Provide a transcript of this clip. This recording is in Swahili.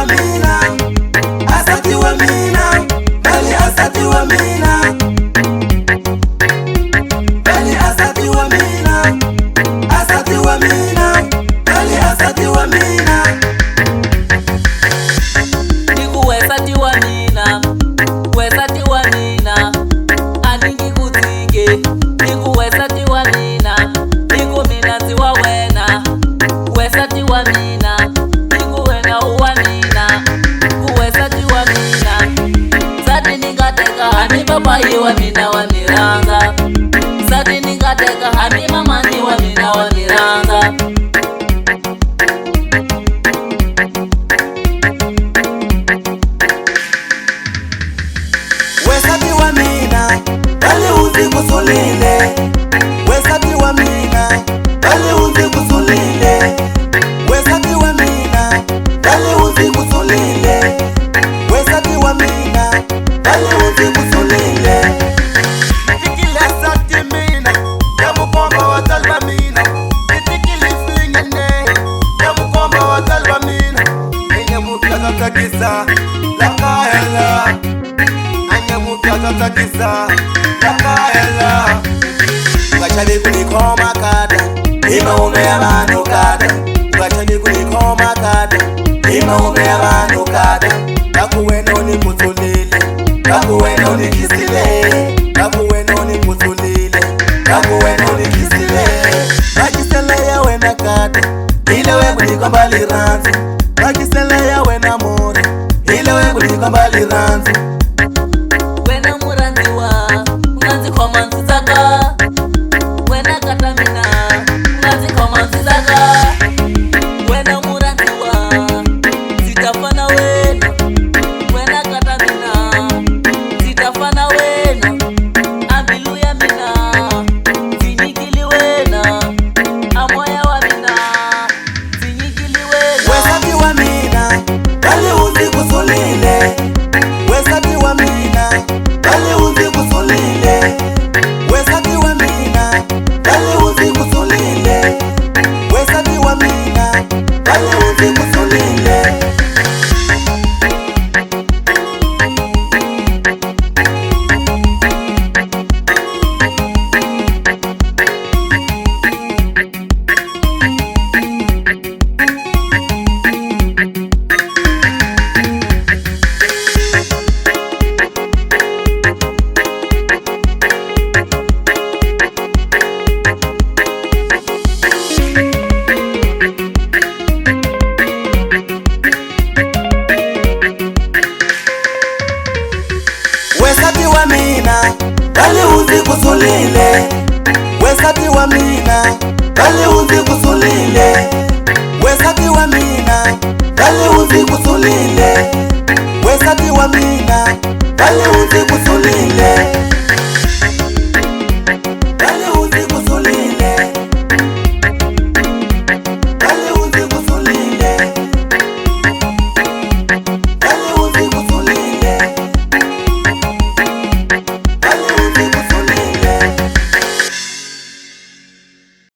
wa mina, asati wa mina, bali asati wa mina, bali asati wa mina, asati wa mina, bali asati wa mina. Nikuwesati wa mina, wesati wa mina, aningi kutike. Nikuwesati wa mina, niku mina tiwa wena, wesati wa mina, niku wena uwa mina, kuwesati wa mina. Sati ningateka hami papai wa mina wa miranga, sati ningateka hami mamani wa mina wa miranga. Wesati wa mina, bali uzi kusulile. Wesati wa mina, bali uzi kusulile. Wesati wa mina, bali uzi kusulile. Wesati wa mina, bali uzi kusulile. Nitikile sati mina, ya mukoma wa talba mina. Nitikile flingene, ya mukoma wa talba mina. Enye mukata takisa, lakaela. Takisa lakaela ugachabe kunikoma kada ima ume abantu kada ugachabe kunikoma kada ima ume abantu kada nakuwena unikutulile nakuwena unikisile nakuwena unikutulile nakuwena unikisile nakisele ya wena kada ile we kunikoma liranzi nakisele ya wena more ile we kunikoma liranzi. Wena muranziwa, unanzi koma nzizaka. Wena katamina, unanzi koma nzizaka. Wena muranziwa, zitafana wena. Wena katamina, zitafana wena. Ambilu ya mina, zinyikili wena. Amoya wa mina, zinyikili wena. Wesati wa mina, bali uzi kusulile. Wesati wa mina, bali uzi kusulile. Wesati wa mina, bali uzi kusulile. Wesati wa mina, bali uzi kusulile. Wesati wa mina, bali uzi kusulile. Wesati wa mina, bali uzi kusulile. Wesati wa mina, bali uzi kusulile. Wesati wa mina, bali uzi kusulile.